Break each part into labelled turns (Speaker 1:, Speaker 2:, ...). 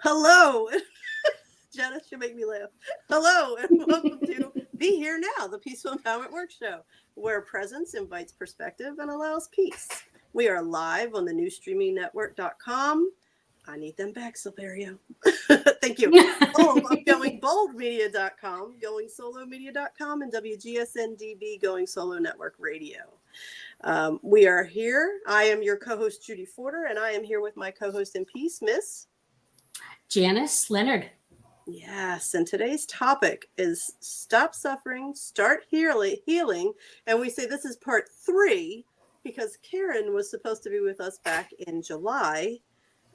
Speaker 1: Hello. Janice, you make me laugh. Hello, and welcome to Be Here Now, the Peaceful Empowerment Work Show, where presence invites perspective and allows peace. We are live on the newstreamingnetwork.com. I need them back, Silverio. Thank you. Home of goingboldmedia.com, goingsolomedia.com, and WGSN-DB, Going Solo Network Radio. We are here. I am your co-host, Judy Forder, and I am here with my co-host in peace, Miss
Speaker 2: Janice Leonard.
Speaker 1: Yes, and today's topic is Stop Suffering, Start Healing. And we say this is part 3 because Karen was supposed to be with us back in July.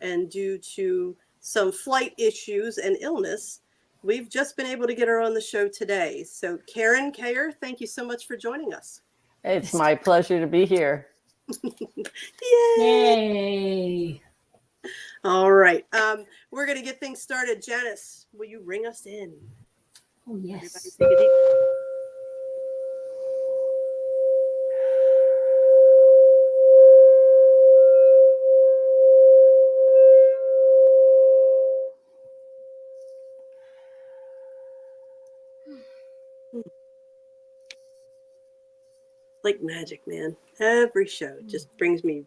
Speaker 1: And due to some flight issues and illness, we've just been able to get her on the show today. So Karen Cayer, thank you so much for joining us.
Speaker 3: It's my pleasure to be here.
Speaker 2: Yay!
Speaker 1: All right. We're going to get things started. Janice, will you ring us in?
Speaker 2: Oh, yes.
Speaker 1: Everybody take a deep like magic, man. Every show just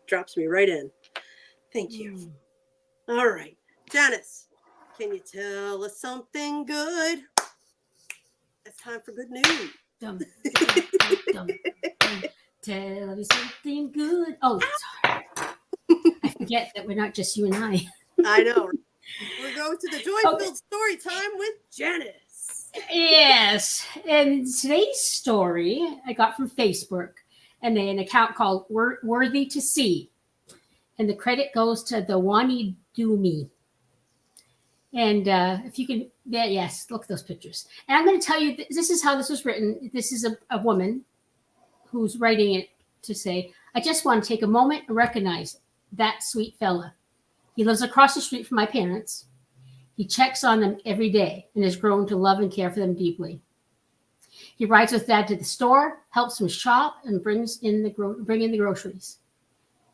Speaker 1: drops me right in. Thank you. All right. Janice, can you tell us something good? It's time for good news.
Speaker 2: Dum. Tell me something good. Oh, sorry. I forget that we're not just you and I.
Speaker 1: I know. We're going to the joy-filled story time with Janice.
Speaker 2: Yes. And today's story I got from Facebook and an account called Worthy to See. And the credit goes to the Wani Do Me. And if you can, yes, look at those pictures. And I'm going to tell you, this is how this was written. This is a woman who's writing it to say, I just want to take a moment and recognize that sweet fella. He lives across the street from my parents. He checks on them every day and has grown to love and care for them deeply. He rides with Dad to the store, helps him shop, and bring in the groceries.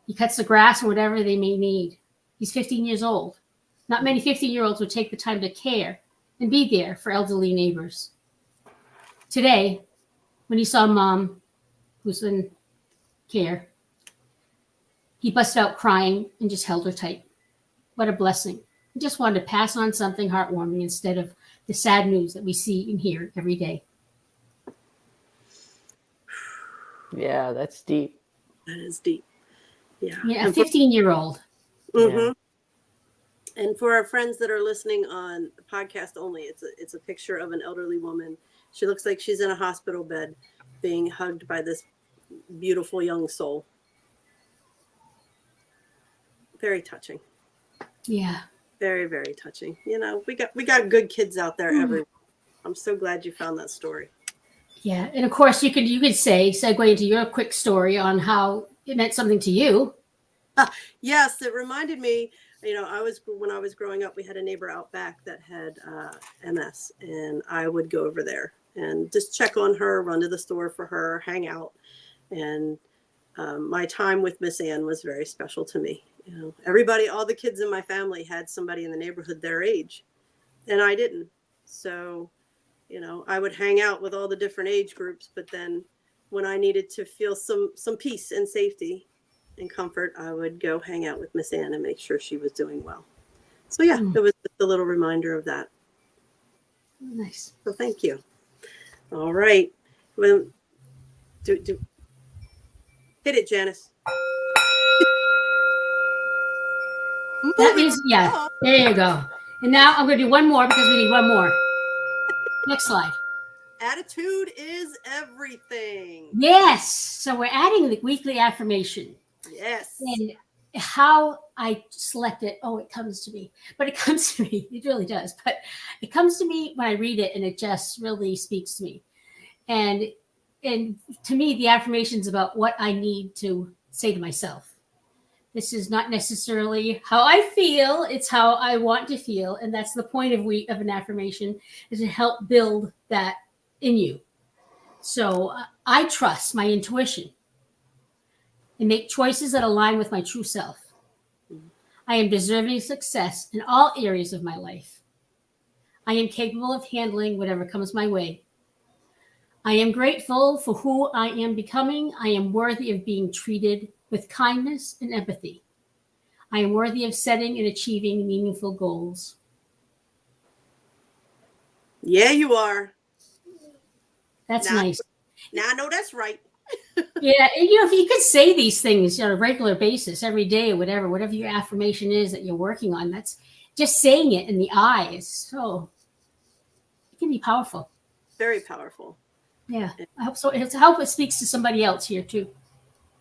Speaker 2: He cuts the grass and whatever they may need. He's 15 years old. Not many 15-year-olds would take the time to care and be there for elderly neighbors. Today, when he saw Mom, who's in care, he busted out crying and just held her tight. What a blessing. He just wanted to pass on something heartwarming instead of the sad news that we see and hear every day.
Speaker 3: Yeah, that's deep.
Speaker 1: That is deep. Yeah.
Speaker 2: Yeah, a 15-year-old.
Speaker 1: Mm-hmm.
Speaker 3: Yeah.
Speaker 1: And for our friends that are listening on podcast only, it's a picture of an elderly woman. She looks like she's in a hospital bed being hugged by this beautiful young soul. Very touching.
Speaker 2: Yeah.
Speaker 1: Very, very touching. You know, we got good kids out there everywhere. I'm so glad you found that story.
Speaker 2: Yeah. And of course you could segue into your quick story on how it meant something to you.
Speaker 1: Yes, it reminded me, you know, when I was growing up, we had a neighbor out back that had MS, and I would go over there and just check on her, run to the store for her, hang out. And my time with Miss Ann was very special to me. You know, all the kids in my family had somebody in the neighborhood their age, and I didn't. So, you know, I would hang out with all the different age groups, but then when I needed to feel some peace and safety and comfort, I would go hang out with Miss Ann and make sure she was doing well. So yeah, it was just a little reminder of that.
Speaker 2: Nice.
Speaker 1: So thank you. All right. Well, hit it, Janice.
Speaker 2: That means, yeah, there you go. And now I'm going to do one more because we need one more. Next slide.
Speaker 1: Attitude is everything.
Speaker 2: Yes. So we're adding the weekly affirmation.
Speaker 1: Yes.
Speaker 2: And how I select it, it comes to me. But it comes to me. It really does. But it comes to me when I read it, and it just really speaks to me. And to me, the affirmation is about what I need to say to myself. This is not necessarily how I feel. It's how I want to feel. And that's the point of an affirmation, is to help build that in you. So I trust my intuition and make choices that align with my true self. I am deserving of success in all areas of my life. I am capable of handling whatever comes my way. I am grateful for who I am becoming. I am worthy of being treated with kindness and empathy. I am worthy of setting and achieving meaningful goals.
Speaker 1: Yeah, you are.
Speaker 2: That's
Speaker 1: Now-
Speaker 2: nice.
Speaker 1: Now I know that's right.
Speaker 2: Yeah, and, you know, if you could say these things on a regular basis, every day or whatever your affirmation is that you're working on, that's just saying it in the eyes. So it can be powerful.
Speaker 1: Very powerful.
Speaker 2: Yeah, I hope so. I hope it speaks to somebody else here too.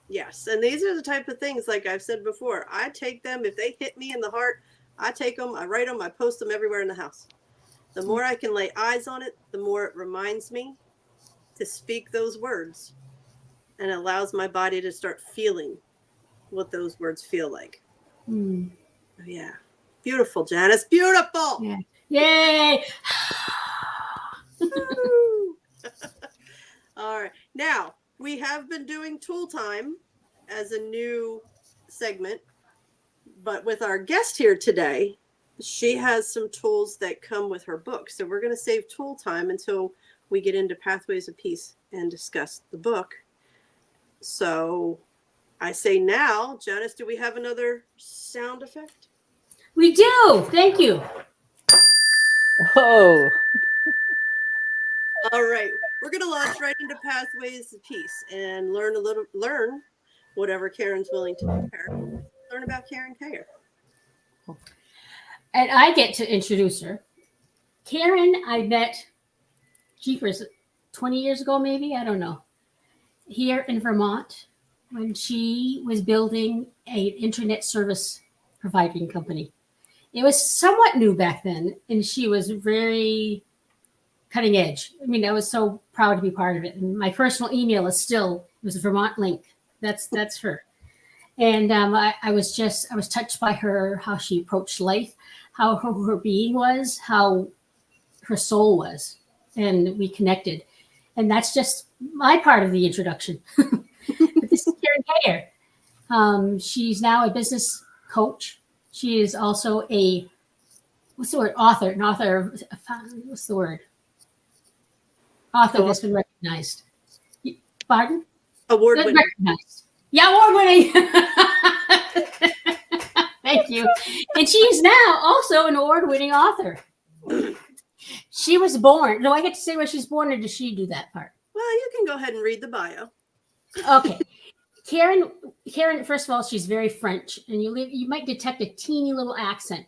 Speaker 1: Yes. And these are the type of things, like I've said before, I take them. If they hit me in the heart, I take them, I write them, I post them everywhere in the house. The more I can lay eyes on it, the more it reminds me to speak those words, and allows my body to start feeling what those words feel like.
Speaker 2: Mm.
Speaker 1: Yeah. Beautiful, Janice. Beautiful.
Speaker 2: Yeah. Yay!
Speaker 1: Woo! All right. Now, we have been doing Tool Time as a new segment, but with our guest here today, she has some tools that come with her book. So we're going to save Tool Time until we get into Pathways of Peace and discuss the book. So I say now, Janice, do we have another sound effect?
Speaker 2: We do. Thank you.
Speaker 3: Whoa.
Speaker 1: All right, we're going to launch right into Pathways of Peace and learn whatever Karen's willing to share. Learn about Karen Cayer.
Speaker 2: And I get to introduce her. Karen, I met, jeepers, 20 years ago, maybe, I don't know, here in Vermont when she was building an internet service providing company. It was somewhat new back then, and she was very cutting edge. I mean, I was so proud to be part of it. And my personal email is still, it was a Vermont link. That's her. And I was touched by her, how she approached life, how her being was, how her soul was, and we connected. And that's just my part of the introduction. But this is Karen Cayer. She's now a business coach. She is also an author. What's the word? Author that's been recognized. Pardon?
Speaker 1: Award winner.
Speaker 2: Recognized. Yeah, award winning. Thank you. And she is now also an award winning author. She was born. Do I get to say where she's born, or does she do that part?
Speaker 1: Well, you can go ahead and read the bio.
Speaker 2: Okay. Karen, first of all, she's very French, and you might detect a teeny little accent.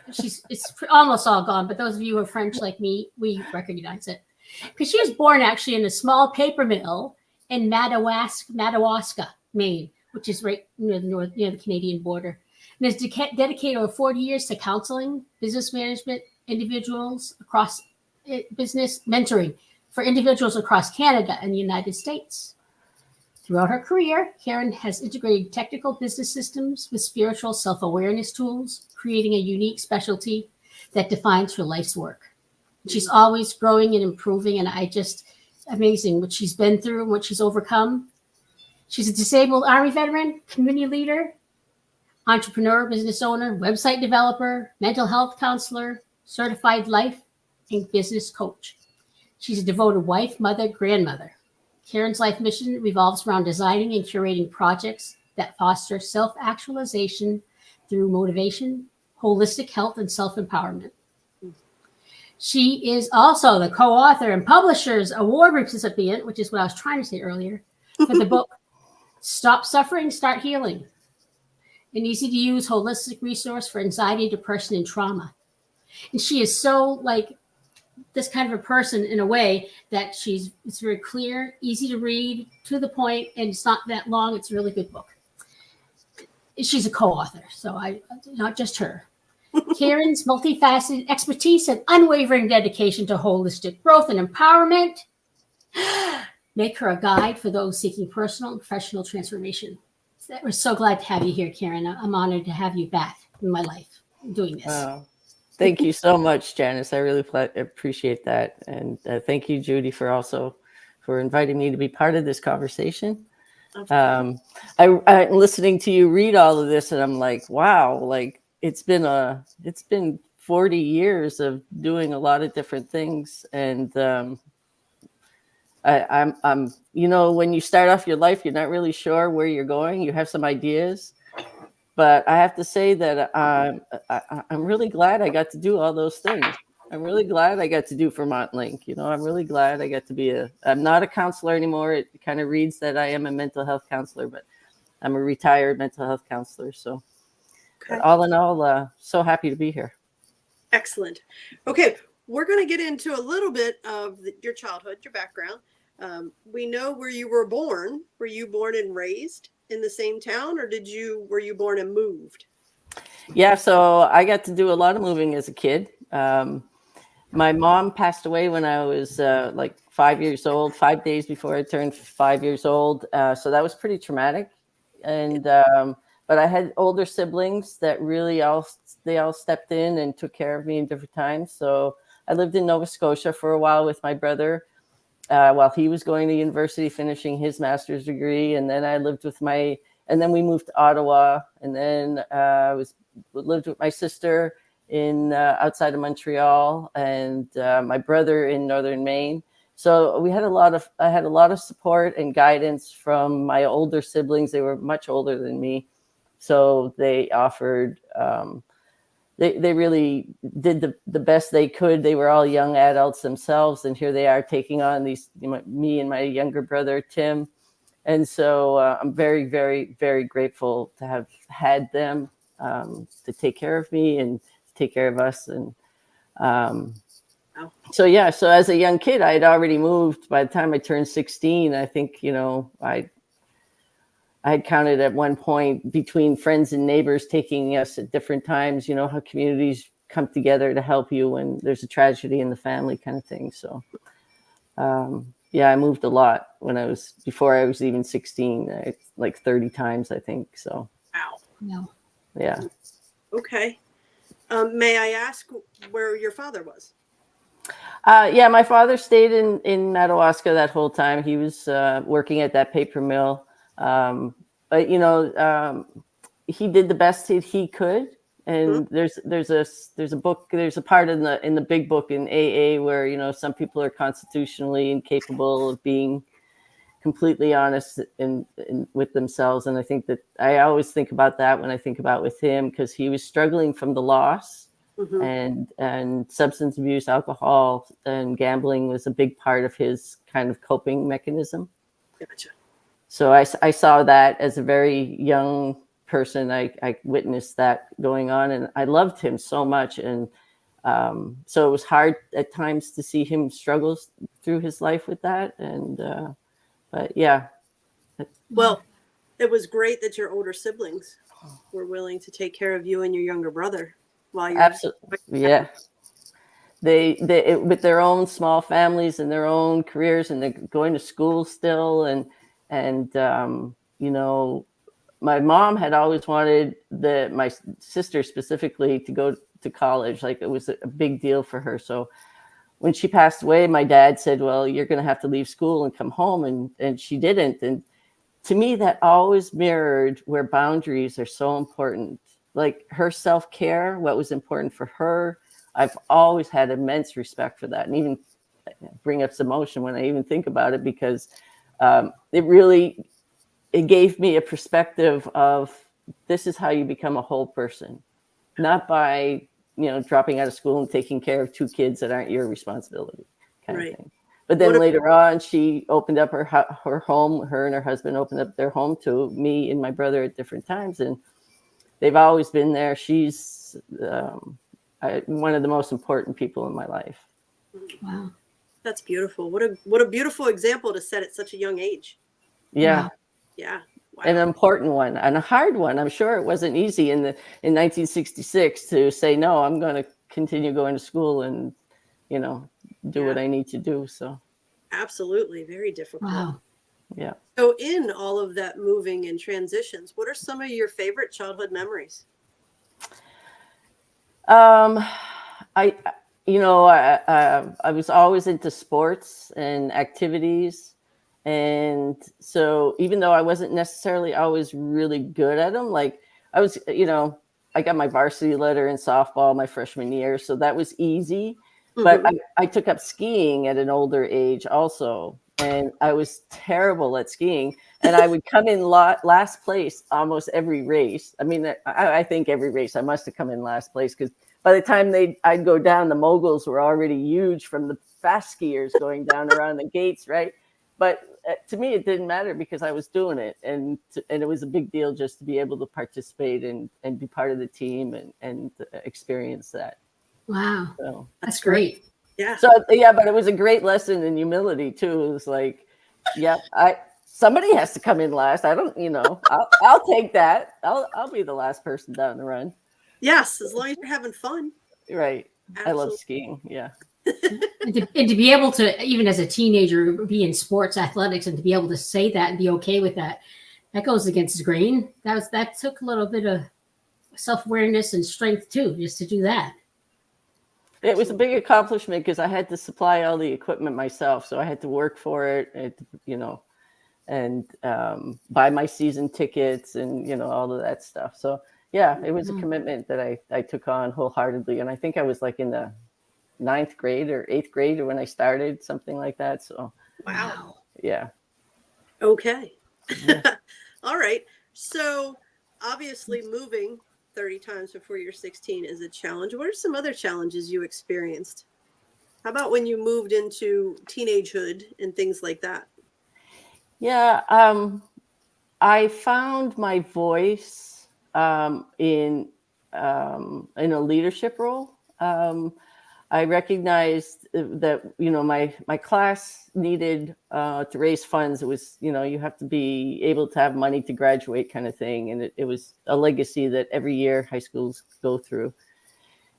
Speaker 2: It's almost all gone, but those of you who are French like me, we recognize it. Because she was born actually in a small paper mill in Madawaska, Maine, which is right near the Canadian border. And has dedicated over 40 years to counseling, business management, individuals across business mentoring for individuals across Canada and the United States. Throughout her career, Karen has integrated technical business systems with spiritual self-awareness tools, creating a unique specialty that defines her life's work. She's always growing and improving, and amazing what she's been through and what she's overcome. She's a disabled Army veteran, community leader, entrepreneur, business owner, website developer, mental health counselor, certified life and business coach. She's a devoted wife, mother, grandmother. Karen's life mission revolves around designing and curating projects that foster self-actualization through motivation, holistic health, and self-empowerment. She is also the co-author and publisher's award recipient, which is what I was trying to say earlier, for the book Stop Suffering, Start Healing, an easy-to-use holistic resource for anxiety, depression, and trauma. And she is so like this kind of a person in a way that it's very clear, easy to read, to the point, and it's not that long. It's a really good book. She's a co-author, so not just her. Karen's multifaceted expertise and unwavering dedication to holistic growth and empowerment make her a guide for those seeking personal and professional transformation. We're so glad to have you here, Karen. I'm honored to have you back in my life doing this.
Speaker 3: Wow. Thank you so much, Janice. I really appreciate that. And thank you, Judy, for inviting me to be part of this conversation. I'm listening to you read all of this, and I'm like, wow, like it's been 40 years of doing a lot of different things. And I'm when you start off your life, you're not really sure where you're going. You have some ideas, but I have to say that I'm really glad I got to do all those things. I'm really glad I got to do Vermont Link. I'm really glad I got to be I'm not a counselor anymore. It kind of reads that I am a mental health counselor, but I'm a retired mental health counselor. So
Speaker 1: Okay.
Speaker 3: all in all, so happy to be here.
Speaker 1: Excellent. Okay, we're going to get into a little bit of your childhood, your background. We know where you were born. Were you born and raised in the same town, or were you born and moved?
Speaker 3: Yeah, so I got to do a lot of moving as a kid. My mom passed away when I was like 5 years old, 5 days before I turned 5 years old. So that was pretty traumatic. And but I had older siblings that really they all stepped in and took care of me in different times. So I lived in Nova Scotia for a while with my brother while he was going to university, finishing his master's degree. And then I lived with and then we moved to Ottawa. And then lived with my sister in outside of Montreal, and my brother in northern Maine. So I had a lot of support and guidance from my older siblings. They were much older than me. So they offered, they really did the best they could. They were all young adults themselves. And here they are taking on me and my younger brother, Tim. And so I'm very, very, very grateful to have had them to take care of me and take care of us. And so as a young kid, I had already moved. By the time I turned 16, I think, I had counted at one point between friends and neighbors taking us at different times, how communities come together to help you when there's a tragedy in the family kind of thing. So, I moved a lot before I was even 16, like 30 times, I think. So,
Speaker 1: Wow.
Speaker 2: No.
Speaker 3: Yeah.
Speaker 1: Okay. May I ask where your father was?
Speaker 3: My father stayed in Madawaska that whole time. He was working at that paper mill. But he did the best he could. And there's a book, there's a part in the big book in AA where, some people are constitutionally incapable of being completely honest in with themselves. And I think that I always think about that when I think about with him, because he was struggling from the loss. And substance abuse, alcohol, and gambling was a big part of his kind of coping mechanism.
Speaker 1: Gotcha.
Speaker 3: So I saw that as a very young person. I witnessed that going on, and I loved him so much. And so it was hard at times to see him struggle through his life with that. And but yeah.
Speaker 1: Well, it was great that your older siblings were willing to take care of you and your younger brother while you're
Speaker 3: absolutely, yeah. They with their own small families and their own careers, and they're going to school still. And my mom had always wanted my sister specifically to go to college. Like, it was a big deal for her. So when she passed away, my dad said, well, you're going to have to leave school and come home. And she didn't. And to me, that always mirrored where boundaries are so important. Like, her self-care, what was important for her. I've always had immense respect for that, and even bring up some emotion when I even think about it, because it gave me a perspective of, this is how you become a whole person, not by, dropping out of school and taking care of two kids that aren't your responsibility kind of thing. But then later on, she opened up her home. Her and her husband opened up their home to me and my brother at different times. And they've always been there. She's one of the most important people in my life.
Speaker 2: Wow.
Speaker 1: That's beautiful. What a beautiful example to set at such a young age.
Speaker 3: Yeah.
Speaker 2: Wow.
Speaker 1: Yeah. Wow.
Speaker 3: An important one and a hard one. I'm sure it wasn't easy in 1966 to say, no, I'm going to continue going to school and, do what I need to do. So.
Speaker 1: Absolutely. Very difficult.
Speaker 2: Wow.
Speaker 3: Yeah.
Speaker 1: So in all of that moving and transitions, what are some of your favorite childhood memories?
Speaker 3: I was always into sports and activities. And so even though I wasn't necessarily always really good at them, like I was, I got my varsity letter in softball my freshman year, so that was easy. But I took up skiing at an older age also, and I was terrible at skiing. And I would come in last place almost every race. I mean, I think every race I must have come in last place, because by the time I'd go down, the moguls were already huge from the fast skiers going down around the gates, right? But to me, it didn't matter because I was doing it, and it was a big deal just to be able to participate and be part of the team and experience that.
Speaker 2: Wow,
Speaker 3: So
Speaker 2: that's great.
Speaker 1: Yeah.
Speaker 3: So yeah, but it was a great lesson in humility too. It was like, yeah, somebody has to come in last. I don't, I'll take that. I'll be the last person down the run.
Speaker 1: Yes, as long as you're having fun.
Speaker 3: Right.
Speaker 1: Absolutely.
Speaker 3: I love skiing. Yeah.
Speaker 2: And to be able to, even as a teenager, be in sports athletics and to be able to say that and be okay with that, that goes against the grain. That took a little bit of self-awareness and strength too, just to do that.
Speaker 3: It was a big accomplishment because I had to supply all the equipment myself. So I had to work for it, and buy my season tickets and, all of that stuff. So yeah, it was a commitment that I took on wholeheartedly. And I think I was like in the 9th grade or 8th grade when I started, something like that. So
Speaker 1: wow.
Speaker 3: Yeah.
Speaker 1: Okay.
Speaker 3: Yeah.
Speaker 1: All right. So obviously moving 30 times before you're 16 is a challenge. What are some other challenges you experienced? How about when you moved into teenagehood and things like that?
Speaker 3: Yeah. I found my voice in a leadership role. I recognized that, my class needed to raise funds. It was, you have to be able to have money to graduate kind of thing. And it was a legacy that every year high schools go through.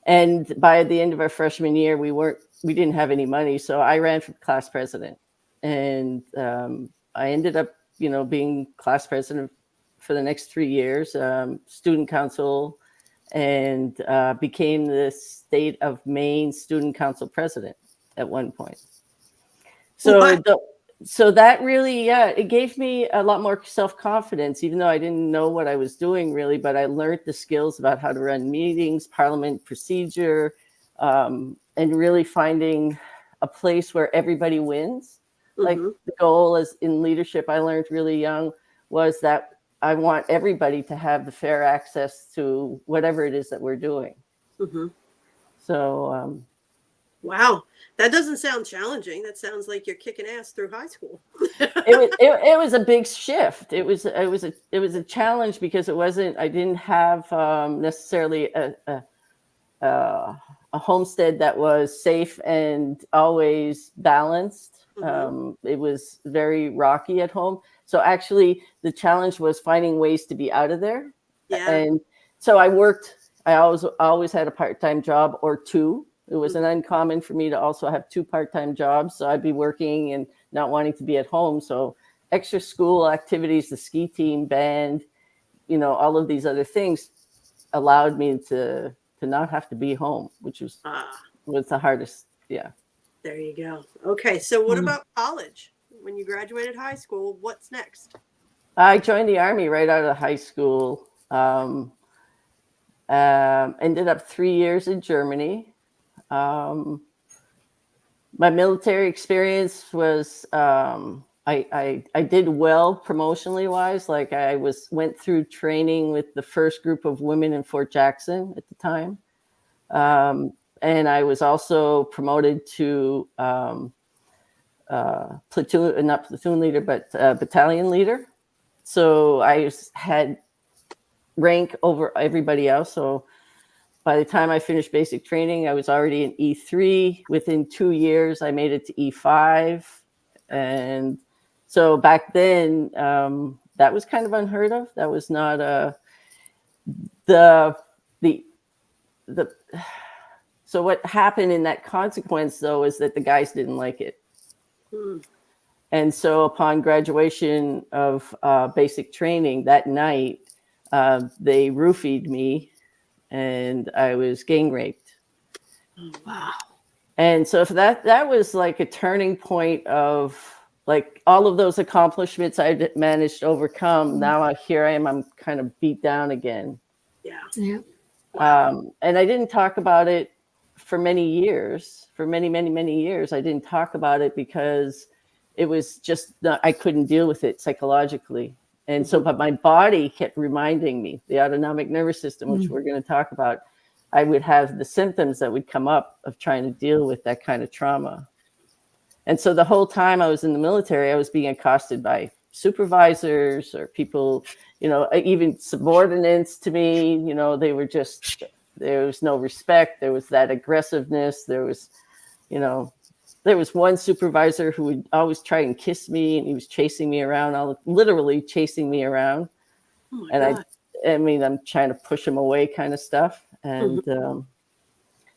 Speaker 3: And by the end of our freshman year, we didn't have any money. So I ran for class president, and I ended up, being class president for the next 3 years, student council, and became the state of Maine student council president at one point. So, so that really, it gave me a lot more self-confidence, even though I didn't know what I was doing really, but I learned the skills about how to run meetings, parliament procedure, and really finding a place where everybody wins. Like the goal is in leadership, I learned really young, was that I want everybody to have the fair access to whatever it is that we're doing. So,
Speaker 1: wow, that doesn't sound challenging. That sounds like you're kicking ass through high school.
Speaker 3: it was a big shift. It was a challenge because I didn't have necessarily a homestead that was safe and always balanced. It was very rocky at home. So actually the challenge was finding ways to be out of there.
Speaker 1: Yeah.
Speaker 3: And so I always had a part-time job or two. It wasn't uncommon for me to also have 2 part-time jobs. So I'd be working and not wanting to be at home. So extra school activities, the ski team, band, all of these other things allowed me to not have to be home, which was the hardest. Yeah.
Speaker 1: There you go. Okay. So what about college? When you graduated high school, what's next?
Speaker 3: I joined the Army right out of high school. Ended up 3 years in Germany. My military experience was I did well promotionally wise. Like I went through training with the first group of women in Fort Jackson at the time, and I was also promoted to platoon, not platoon leader, but battalion leader. So I had rank over everybody else. So by the time I finished basic training, I was already in E3. Within 2 years, I made it to E5. And so back then, that was kind of unheard of. That was not so what happened in that consequence, though, is that the guys didn't like it. And so upon graduation of basic training that night, they roofied me and I was gang raped.
Speaker 2: Wow.
Speaker 3: And so if that was like a turning point of like all of those accomplishments I managed to overcome. Now here I am, I'm kind of beat down again.
Speaker 1: Yeah.
Speaker 2: Yeah.
Speaker 3: And I didn't talk about it for many years, for many, many, many years. I didn't talk about it because it was just, I couldn't deal with it psychologically. And so, but my body kept reminding me, the autonomic nervous system, which we're going to talk about, I would have the symptoms that would come up of trying to deal with that kind of trauma. And so the whole time I was in the military, I was being accosted by supervisors or people, you know, even subordinates to me. You know, they were just, there was no respect. There was that aggressiveness. There was, you know, there was one supervisor who would always try and kiss me, and he was chasing me around, literally chasing me around.
Speaker 1: Oh
Speaker 3: And I mean, I'm trying to push him away kind of stuff. And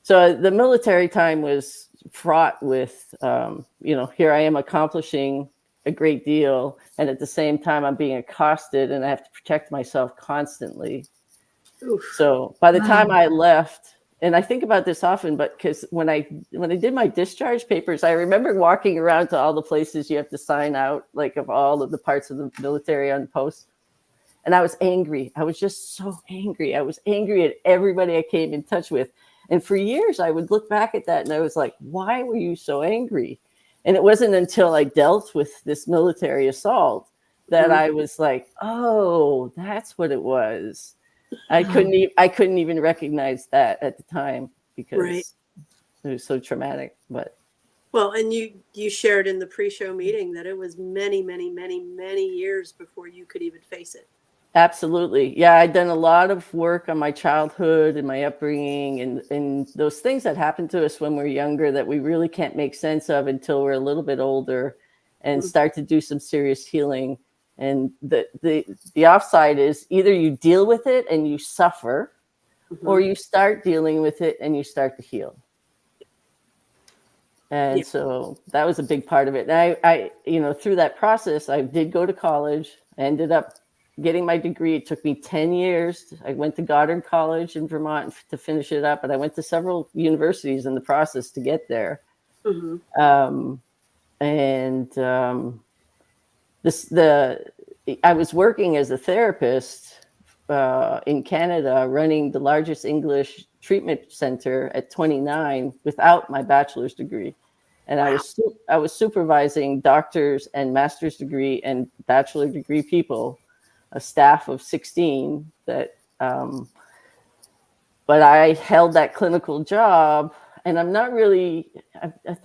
Speaker 3: so the military time was fraught with, you know, here I am accomplishing a great deal. And at the same time, I'm being accosted and I have to protect myself constantly.
Speaker 1: Oof.
Speaker 3: So by the time I left, and I think about this often, but because when I did my discharge papers, I remember walking around to all the places you have to sign out, like of all of the parts of the military on post. And I was angry. I was just so angry. I was angry at everybody I came in touch with. And for years, I would look back at that and I was like, why were you so angry? And it wasn't until I dealt with this military assault that I was like, oh, that's what it was. I couldn't even recognize that at the time because it was so traumatic. But
Speaker 1: well, and you shared in the pre-show meeting that it was many, many, many, many years before you could even face it.
Speaker 3: Absolutely. Yeah, I'd done a lot of work on my childhood and my upbringing and those things that happen to us when we're younger that we really can't make sense of until we're a little bit older and start to do some serious healing. And the offside is either you deal with it and you suffer, or you start dealing with it and you start to heal. And so that was a big part of it. And I, you know, through that process, I did go to college. I ended up getting my degree. It took me 10 years. I went to Goddard College in Vermont to finish it up. And I went to several universities in the process to get there. I was working as a therapist in Canada, running the largest English treatment center at 29 without my bachelor's degree. And I was supervising doctors and master's degree and bachelor degree people, a staff of 16 that, but I held that clinical job. And I'm not really,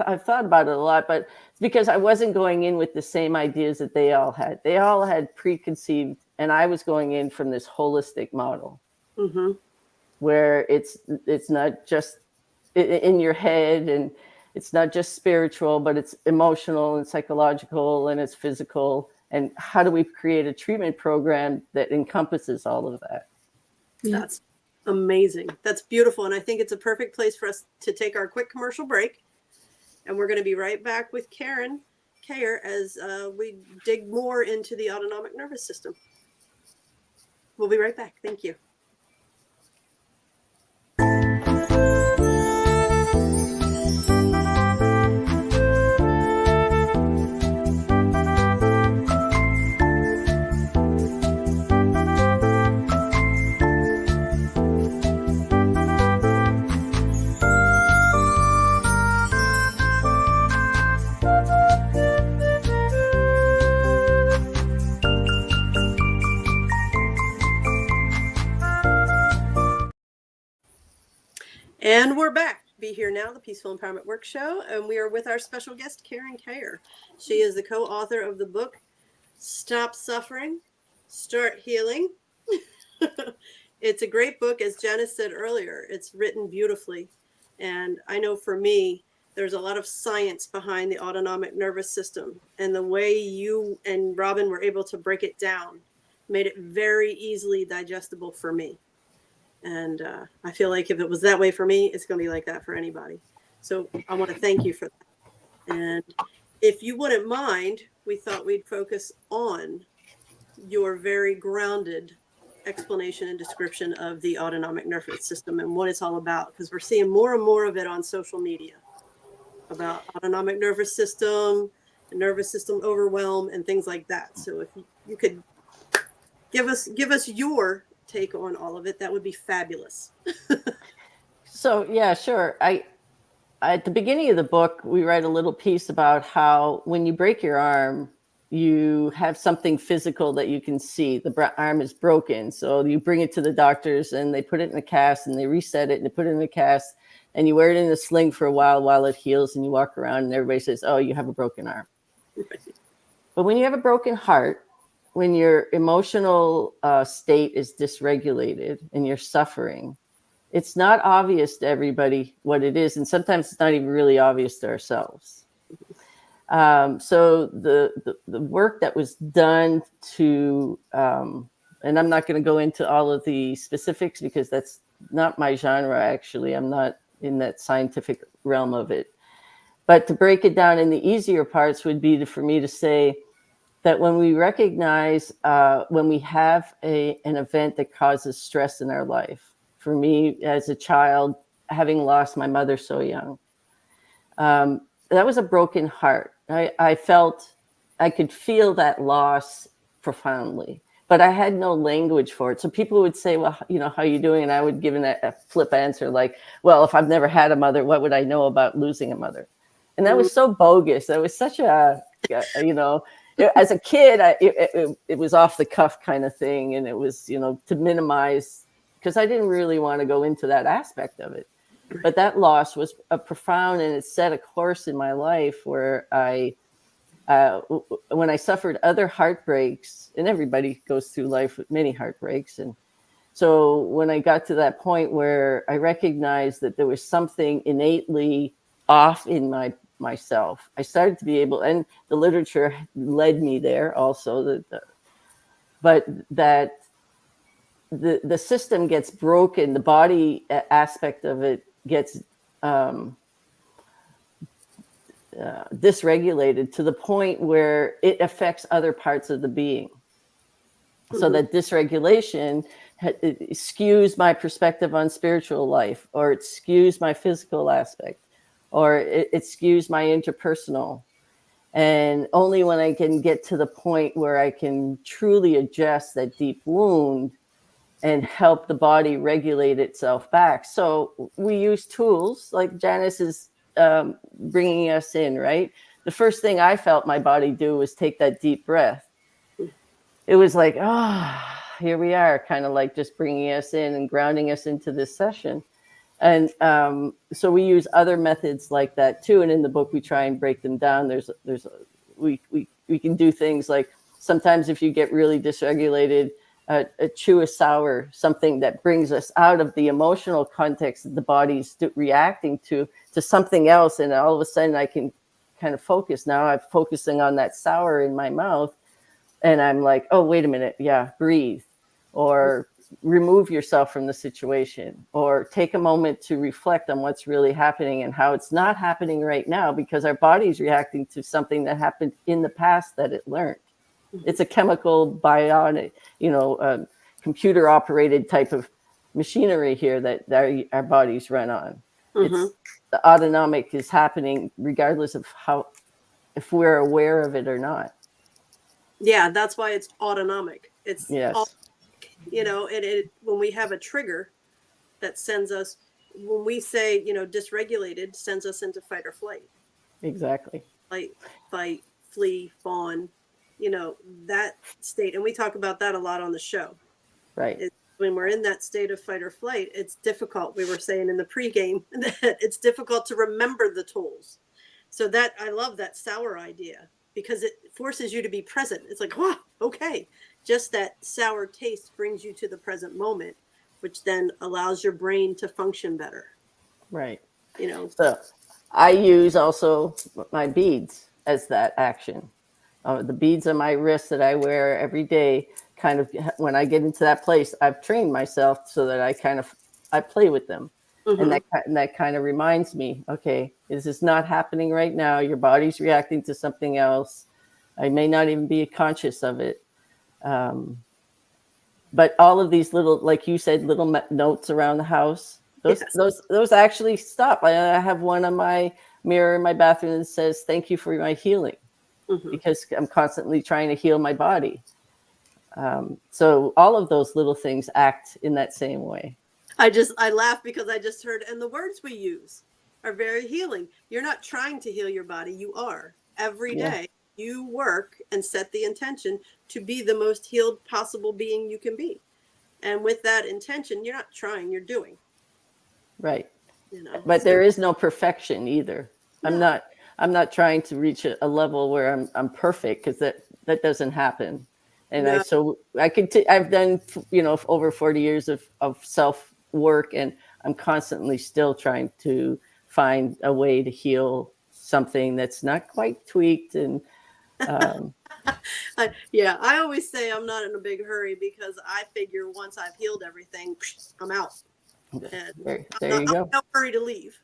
Speaker 3: I've thought about it a lot, but it's because I wasn't going in with the same ideas that they all had. They all had preconceived, and I was going in from this holistic model where it's not just in your head, and it's not just spiritual, but it's emotional and psychological and it's physical. And how do we create a treatment program that encompasses all of that?
Speaker 1: That's amazing. That's beautiful. And I think it's a perfect place for us to take our quick commercial break. And we're going to be right back with Karen Cayer as we dig more into the autonomic nervous system. We'll be right back. Thank you. And we're back. Be Here Now, the Peaceful Empowerment Work Show. And we are with our special guest, Karen Cayer. She is the co-author of the book, Stop Suffering, Start Healing. It's a great book. As Janice said earlier, it's written beautifully. And I know for me, there's a lot of science behind the autonomic nervous system. And the way you and Robin were able to break it down made it very easily digestible for me. And I feel like if it was that way for me, it's going to be like that for anybody. So I want to thank you for that. And if you wouldn't mind, we thought we'd focus on your very grounded explanation and description of the autonomic nervous system and what it's all about, because we're seeing more and more of it on social media about autonomic nervous system, nervous system overwhelm, and things like that. So if you could give us your take on all of it, that would be fabulous.
Speaker 3: So yeah, sure. At the beginning of the book, we write a little piece about how when you break your arm, you have something physical that you can see. The arm is broken. So you bring it to the doctors and they put it in a cast and they reset it and they put it in a cast and you wear it in a sling for a while it heals and you walk around and everybody says, oh, you have a broken arm.
Speaker 1: Right.
Speaker 3: But when you have a broken heart, when your emotional state is dysregulated and you're suffering, it's not obvious to everybody what it is. And sometimes it's not even really obvious to ourselves. So the work that was done to, and I'm not going to go into all of the specifics because that's not my genre, actually. I'm not in that scientific realm of it. But to break it down in the easier parts would be for me to say that when we recognize, when we have an event that causes stress in our life, for me as a child, having lost my mother so young, that was a broken heart. I felt, I could feel that loss profoundly, but I had no language for it. So people would say, well, you know, how are you doing? And I would give a flip answer like, well, if I've never had a mother, what would I know about losing a mother? And that was so bogus. That was such a you know, as a kid, it was off the cuff kind of thing. And it was, you know, to minimize, because I didn't really want to go into that aspect of it. But that loss was a profound, and it set a course in my life where when I suffered other heartbreaks, and everybody goes through life with many heartbreaks. And so when I got to that point where I recognized that there was something innately off in myself, I started to be able, and the literature led me there also, but that the system gets broken, the body aspect of it gets dysregulated to the point where it affects other parts of the being. Mm-hmm. So that dysregulation it skews my perspective on spiritual life, or it skews my physical aspect, or it skews my interpersonal. And only when I can get to the point where I can truly adjust that deep wound and help the body regulate itself back. So we use tools like Janice is bringing us in, right? The first thing I felt my body do was take that deep breath. It was like, here we are, kind of like just bringing us in and grounding us into this session. And so we use other methods like that too. And in the book, we try and break them down. We can do things like sometimes if you get really dysregulated, chew a sour, something that brings us out of the emotional context that the body's reacting to something else. And all of a sudden I can kind of focus. Now I'm focusing on that sour in my mouth. And I'm like, oh, wait a minute. Yeah, breathe. Or remove yourself from the situation. Or take a moment to reflect on what's really happening and how it's not happening right now because our body's reacting to something that happened in the past that it learned. It's a chemical, bionic, computer operated type of machinery here that our bodies run on. Mm-hmm. It's the autonomic is happening regardless of if we're aware of it or not.
Speaker 1: Yeah, that's why it's autonomic. It's
Speaker 3: yes.
Speaker 1: When we have a trigger that sends us, when we say, dysregulated, sends us into fight or flight.
Speaker 3: Exactly.
Speaker 1: Fight, flee, fawn. That state. And we talk about that a lot on the show.
Speaker 3: Right.
Speaker 1: When we're in that state of fight or flight, it's difficult. We were saying in the pregame that it's difficult to remember the tools. So I love that sour idea because it forces you to be present. It's like, okay. Just that sour taste brings you to the present moment, which then allows your brain to function better.
Speaker 3: Right. So I use also my beads as that action. The beads on my wrist that I wear every day, kind of when I get into that place, I've trained myself so that I play with them. Mm-hmm. And that kind of reminds me, okay, this is not happening right now. Your body's reacting to something else. I may not even be conscious of it. But all of these little, like you said, little notes around the house, those actually stop. I have one on my mirror in my bathroom that says, "Thank you for my healing." Mm-hmm. Because I'm constantly trying to heal my body. So all of those little things act in that same way.
Speaker 1: I laugh because I just heard, and the words we use are very healing. You're not trying to heal your body. You are every
Speaker 3: Yeah.
Speaker 1: day. You work and set the intention to be the most healed possible being you can be. And with that intention, you're not trying, you're doing,
Speaker 3: Right.
Speaker 1: you know.
Speaker 3: But
Speaker 1: So,
Speaker 3: there is no perfection either.
Speaker 1: no.
Speaker 3: I'm not trying to reach a level where I'm perfect, because that doesn't happen. And
Speaker 1: No.
Speaker 3: I've done, over 40 years of self work, and I'm constantly still trying to find a way to heal something that's not quite tweaked. And
Speaker 1: Yeah, I always say I'm not in a big hurry because I figure once I've healed everything, I'm out. And
Speaker 3: there you
Speaker 1: I'm
Speaker 3: go.
Speaker 1: in no hurry to leave.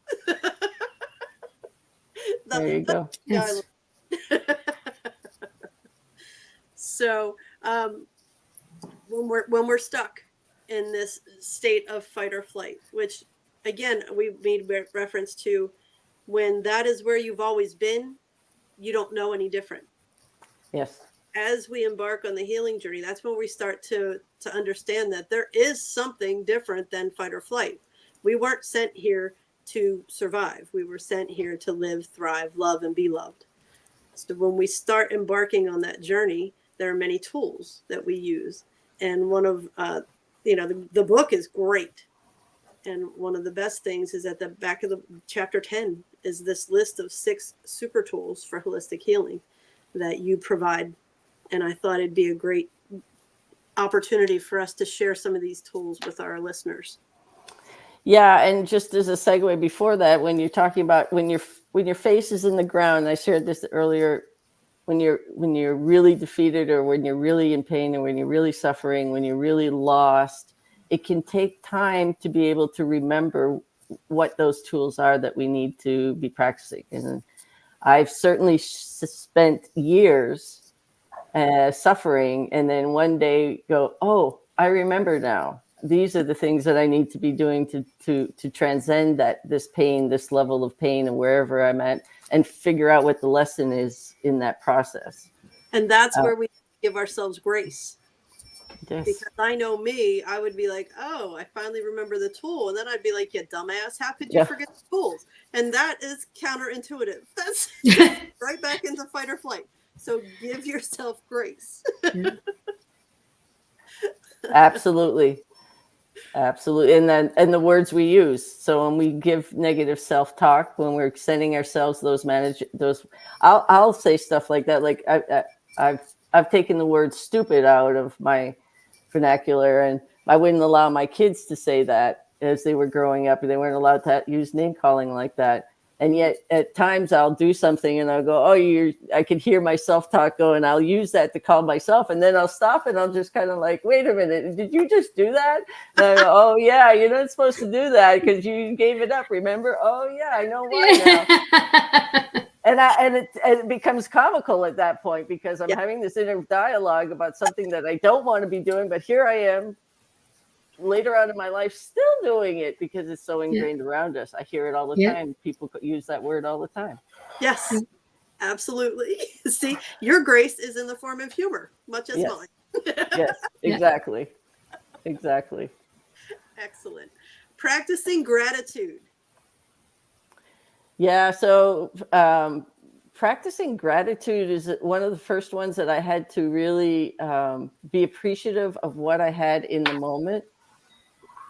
Speaker 3: There you go.
Speaker 2: Yes.
Speaker 1: So when we're stuck in this state of fight or flight, which again we made reference to, when that is where you've always been, you don't know any different.
Speaker 3: Yes.
Speaker 1: As we embark on the healing journey, that's when we start to understand that there is something different than fight or flight. We weren't sent here to survive. We were sent here to live, thrive, love, and be loved. So when we start embarking on that journey, there are many tools that we use. And one of, the book is great. And one of the best things is at the back of the chapter 10 is this list of 6 super tools for holistic healing that you provide. And I thought it'd be a great opportunity for us to share some of these tools with our listeners.
Speaker 3: Yeah, and just as a segue before that, when you're talking about when your face is in the ground, I shared this earlier, when you're really defeated, or when you're really in pain, or when you're really suffering, when you're really lost, it can take time to be able to remember what those tools are that we need to be practicing. And I've certainly spent years suffering, and then one day go, oh, I remember now. These are the things that I need to be doing to transcend this pain, this level of pain, and wherever I'm at, and figure out what the lesson is in that process.
Speaker 1: And that's where we give ourselves grace.
Speaker 3: Yes.
Speaker 1: Because I know me, I would be like, oh, I finally remember the tool. And then I'd be like, yeah, dumbass, how could you forget the tools? And that is counterintuitive. That's right back into fight or flight. So give yourself grace.
Speaker 3: Absolutely. Absolutely. And the words we use. So when we give negative self-talk, when we're sending ourselves those I'll say stuff like that. Like I've taken the word stupid out of my vernacular, and I wouldn't allow my kids to say that as they were growing up. They weren't allowed to use name calling like that. And yet at times I'll do something and I'll go, oh, I can hear my self-talk go, and I'll use that to call myself. And then I'll stop and I'll just kind of like, wait a minute, did you just do that? And I go, oh yeah, you're not supposed to do that because you gave it up, remember? Oh yeah, I know why now. And it becomes comical at that point, because I'm having this inner dialogue about something that I don't want to be doing, but here I am later on in my life still doing it because it's so ingrained around us. I hear it all the time. People use that word all the time.
Speaker 1: Yes, absolutely. See, your grace is in the form of humor, much as mine.
Speaker 3: Yes, exactly. Exactly.
Speaker 1: Excellent. Practicing gratitude.
Speaker 3: Yeah, so practicing gratitude is one of the first ones that I had to really be appreciative of what I had in the moment.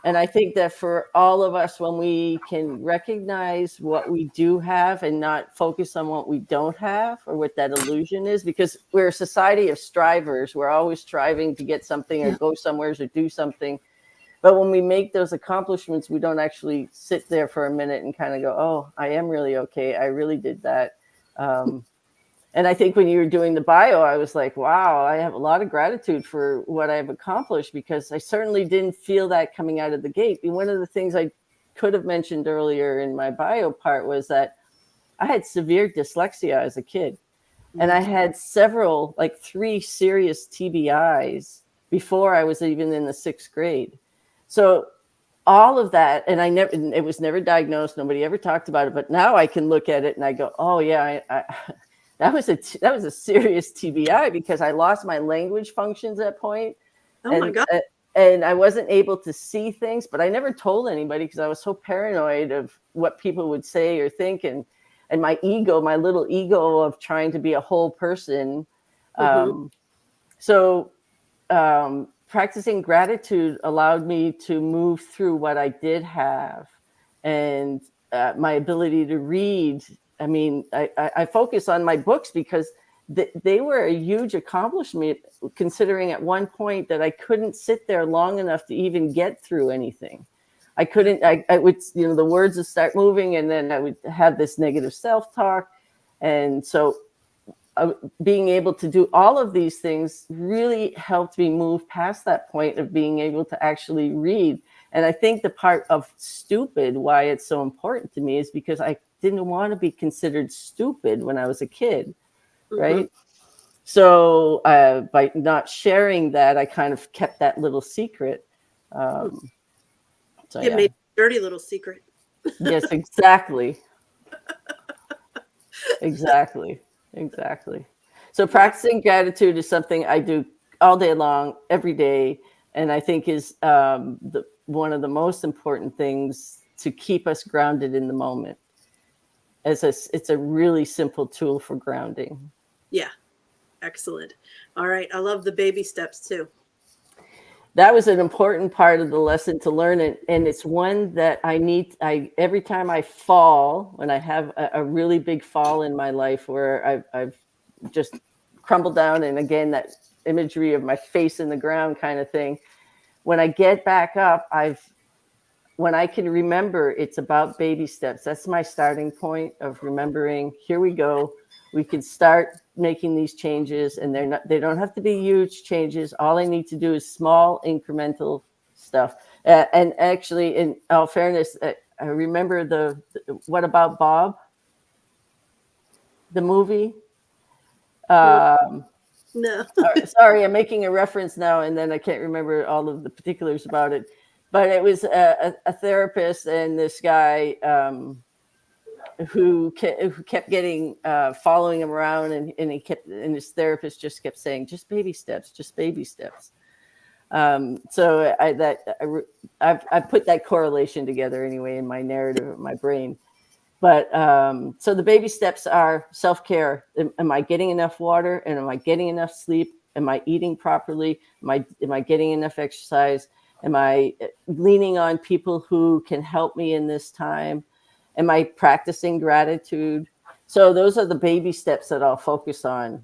Speaker 3: And I think that for all of us, when we can recognize what we do have and not focus on what we don't have, or what that illusion is, because we're a society of strivers. We're always striving to get something or go somewhere or do something. But when we make those accomplishments, we don't actually sit there for a minute and kind of go, oh, I am really okay. I really did that. And I think when you were doing the bio, I was like, wow, I have a lot of gratitude for what I've accomplished, because I certainly didn't feel that coming out of the gate. And one of the things I could have mentioned earlier in my bio part was that I had severe dyslexia as a kid. And I had like 3 serious TBIs before I was even in the 6th grade. So all of that, and it was never diagnosed. Nobody ever talked about it. But now I can look at it and I go, oh yeah, that was a serious TBI because I lost my language functions at that point.
Speaker 1: Oh my God.
Speaker 3: And I wasn't able to see things, but I never told anybody because I was so paranoid of what people would say or think, and my ego, my little ego of trying to be a whole person. So practicing gratitude allowed me to move through what I did have, and my ability to read. I mean, I focus on my books because they were a huge accomplishment, considering at one point that I couldn't sit there long enough to even get through anything. I couldn't, I would, the words would start moving, and then I would have this negative self-talk. And so being able to do all of these things really helped me move past that point of being able to actually read. And I think the part of stupid, why it's so important to me, is because I didn't want to be considered stupid when I was a kid. Right. So by not sharing that, I kind of kept that little secret. So
Speaker 1: it made a dirty little secret.
Speaker 3: Yes, exactly. Exactly. So practicing gratitude is something I do all day long, every day. And I think is one of the most important things to keep us grounded in the moment. It's a really simple tool for grounding.
Speaker 1: Yeah. Excellent. All right. I love the baby steps too.
Speaker 3: That was an important part of the lesson to learn it. And it's one that every time I fall, when I have a really big fall in my life where I've just crumbled down, and again, that imagery of my face in the ground kind of thing, when I get back up, when I can remember it's about baby steps. That's my starting point of remembering, here we go. We can start making these changes, and they don't have to be huge changes. All I need to do is small incremental stuff. And actually, in all fairness, I remember the What About Bob? The movie.
Speaker 1: No.
Speaker 3: Sorry, I'm making a reference now, and then I can't remember all of the particulars about it. But it was a therapist and this guy who kept getting following him around, and his therapist just kept saying, just baby steps. So I put that correlation together anyway in my narrative of my brain. But so the baby steps are self-care. Am I getting enough water? And am I getting enough sleep? Am I eating properly? Am I getting enough exercise? Am I leaning on people who can help me in this time? Am I practicing gratitude? So those are the baby steps that I'll focus on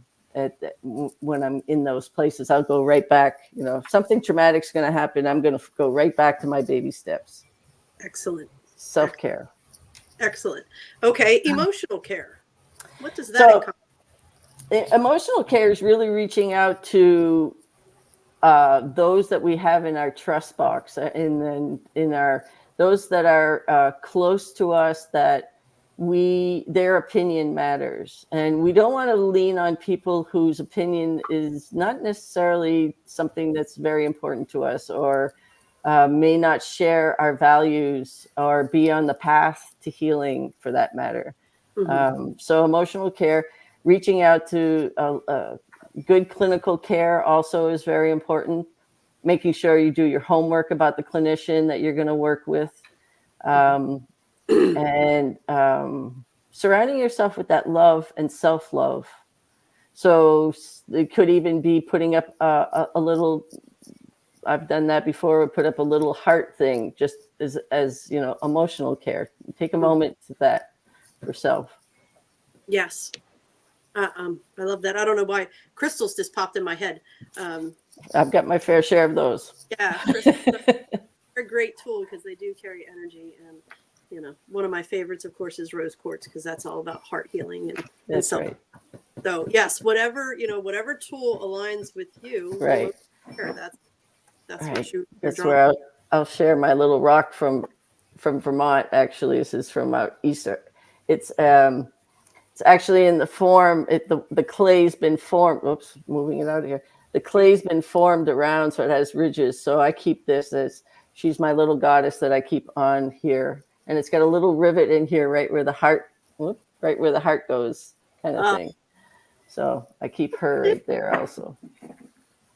Speaker 3: when I'm in those places. I'll go right back. If something traumatic is going to happen, I'm going to go right back to my baby steps.
Speaker 1: Excellent.
Speaker 3: Self-care.
Speaker 1: Excellent. Okay. Emotional care. What does that encompass?
Speaker 3: Emotional care is really reaching out to those that we have in our trust box, those that are close to us, that their opinion matters. And we don't want to lean on people whose opinion is not necessarily something that's very important to us, or may not share our values, or be on the path to healing for that matter. So emotional care, reaching out to good clinical care also is very important. Making sure you do your homework about the clinician that you're going to work with. And surrounding yourself with that love and self-love. So it could even be putting up a little, I've done that before, put up a little heart thing, just as emotional care. Take a moment to that for self. Yes.
Speaker 1: I love that. I don't know why crystals just popped in my head.
Speaker 3: I've got my fair share of those.
Speaker 1: Yeah, crystals are a great tool because they do carry energy. And, one of my favorites, of course, is rose quartz, because that's all about heart healing and self.
Speaker 3: Right.
Speaker 1: So yes, whatever tool aligns with you.
Speaker 3: Right.
Speaker 1: That's
Speaker 3: right.
Speaker 1: That's
Speaker 3: where I'll share my little rock from Vermont. Actually, this is from out east. It's actually in the form. The clay's been formed. Oops, moving it out of here. The clay's been formed around, so it has ridges. So I keep this as, she's my little goddess that I keep on here, and it's got a little rivet in here, right where the heart goes, kind of thing. So I keep her right there also.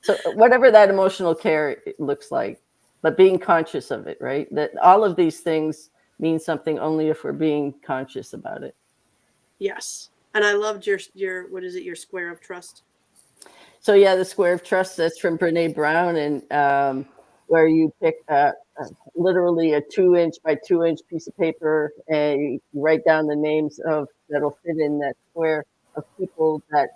Speaker 3: So whatever that emotional care looks like, but being conscious of it, right? That all of these things mean something only if we're being conscious about it.
Speaker 1: Yes. And I loved your what is it, your square of trust?
Speaker 3: So yeah, the square of trust, that's from Brene Brown, and where you pick literally a 2-inch by 2-inch piece of paper and you write down the names of that'll fit in that square of people that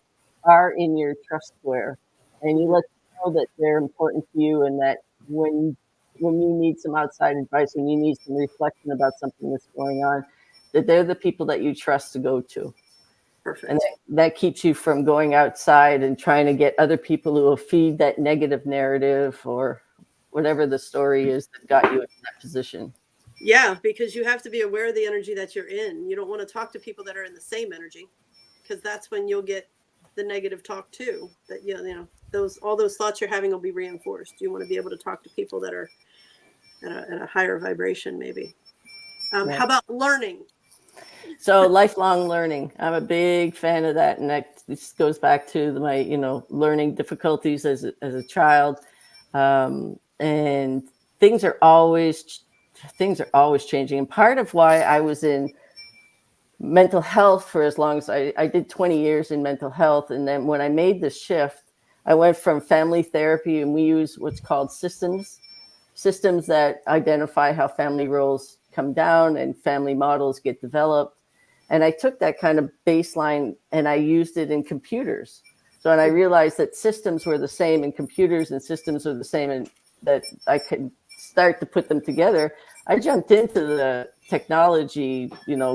Speaker 3: are in your trust square, and you let them know that they're important to you, and that when you need some outside advice, when you need some reflection about something that's going on, that they're the people that you trust to go to.
Speaker 1: Perfect.
Speaker 3: And that keeps you from going outside and trying to get other people who will feed that negative narrative or whatever the story is that got you in that position.
Speaker 1: Yeah, because you have to be aware of the energy that you're in. You don't want to talk to people that are in the same energy, because that's when you'll get the negative talk too. That you know all those thoughts you're having will be reinforced. You want to be able to talk to people that are at a higher vibration, maybe.
Speaker 3: Yeah.
Speaker 1: How about learning?
Speaker 3: So lifelong learning, I'm a big fan of that, and that just goes back to my learning difficulties as a child, and things are always changing. And part of why I was in mental health for as long as I did 20 years in mental health, and then when I made the shift, I went from family therapy, and we use what's called systems that identify how family roles come down and family models get developed. And I took that kind of baseline and I used it in computers. So, and I realized that systems were the same in computers and systems were the same, and that I could start to put them together. I jumped into the technology,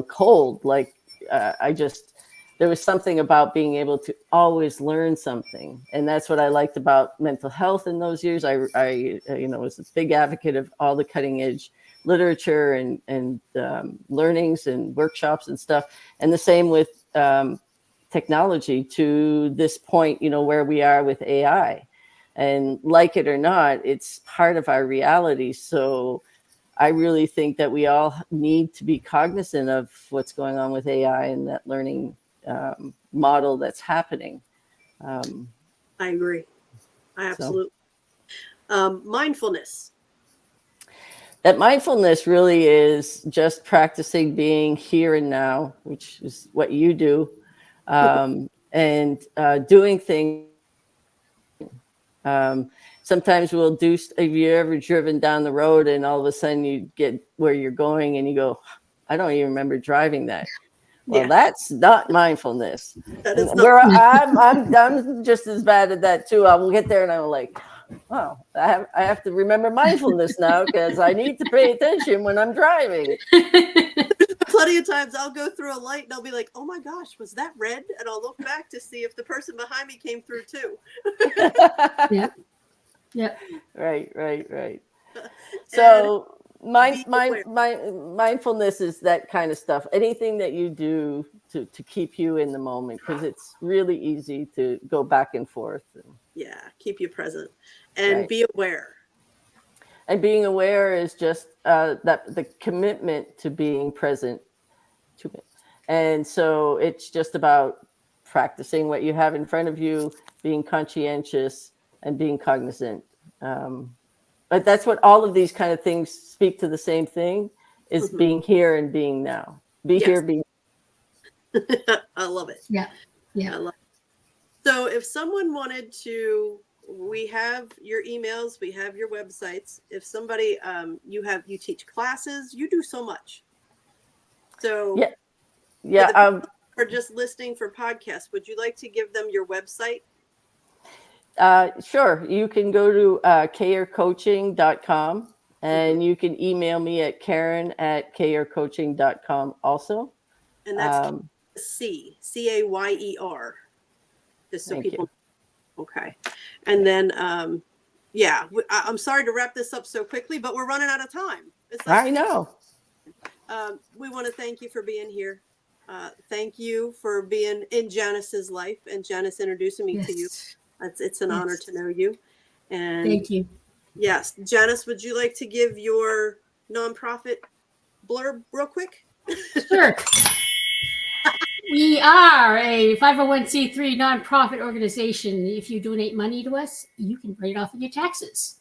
Speaker 3: cold. Like there was something about being able to always learn something. And that's what I liked about mental health in those years. I was a big advocate of all the cutting edge literature and learnings and workshops and stuff. And the same with technology to this point, where we are with AI. And like it or not, it's part of our reality. So I really think that we all need to be cognizant of what's going on with AI and that learning model that's happening.
Speaker 1: I agree. I absolutely. Mindfulness.
Speaker 3: That mindfulness really is just practicing being here and now, which is what you do, and doing things. Sometimes we'll do. Have you ever driven down the road and all of a sudden you get where you're going and you go, I don't even remember driving that. Well, that's not mindfulness.
Speaker 1: That is
Speaker 3: I'm just as bad at that too. I will get there and I'm like, wow, I have to remember mindfulness now because I need to pay attention when I'm driving.
Speaker 1: Plenty of times I'll go through a light and I'll be like, oh my gosh, was that red? And I'll look back to see if the person behind me came through too.
Speaker 2: Yeah.
Speaker 3: Right. So mindfulness is that kind of stuff. Anything that you do to keep you in the moment, because it's really easy to go back and forth.
Speaker 1: Yeah, keep you present and be aware.
Speaker 3: And being aware is just that the commitment to being present to it. And so it's just about practicing what you have in front of you, being conscientious and being cognizant. But that's what all of these kind of things speak to the same thing, is being here and being now. Here, be.
Speaker 1: I love it.
Speaker 2: Yeah.
Speaker 1: I love it. So if someone wanted to, we have your emails, we have your websites. If somebody, you teach classes, you do so much. So or just listening for podcasts, would you like to give them your website?
Speaker 3: Sure. You can go to CayerCoaching.com and you can email me at Karen@CayerCoaching.com also.
Speaker 1: And that's Cayer. Just so people know. Okay. And then, I'm sorry to wrap this up so quickly, but we're running out of time.
Speaker 3: I know.
Speaker 1: We want to thank you for being here. Thank you for being in Janice's life and Janice introducing me to you. It's an honor to know you. And
Speaker 2: thank you.
Speaker 1: Yes. Janice, would you like to give your nonprofit blurb real quick?
Speaker 2: Sure. We are a 501c3 nonprofit organization. If you donate money to us, you can write it off of your taxes.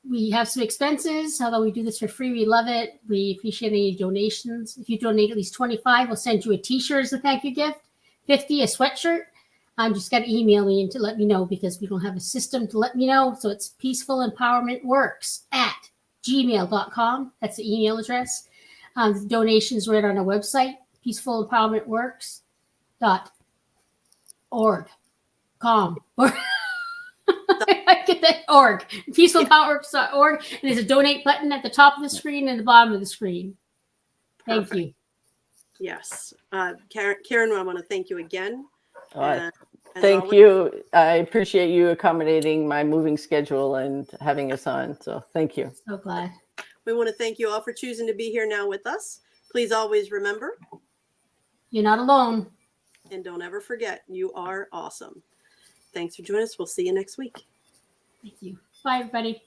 Speaker 2: We have some expenses, although we do this for free. We love it. We appreciate any donations. If you donate at least 25, we'll send you a t-shirt as a thank you gift. 50, a sweatshirt. Just got to email me and to let me know because we don't have a system to let me know. So it's peacefulempowermentworks@gmail.com. That's the email address. The donations right on our website, peacefulempowermentworks.org. I get that org. Peacefulempowermentworks.org. And there's a donate button at the top of the screen and the bottom of the screen. Thank
Speaker 1: Perfect.
Speaker 2: you.
Speaker 1: Yes. Karen, I want to thank you again. As
Speaker 3: Thank
Speaker 1: always,
Speaker 3: you. I appreciate you accommodating my moving schedule and having us on. So thank you.
Speaker 2: So glad.
Speaker 1: we want to thank you all for choosing to be here now with us. Please always remember,
Speaker 2: You're not alone.
Speaker 1: and don't ever forget, you are awesome. Thanks for joining us. We'll see you next week.
Speaker 2: Thank you. Bye, everybody.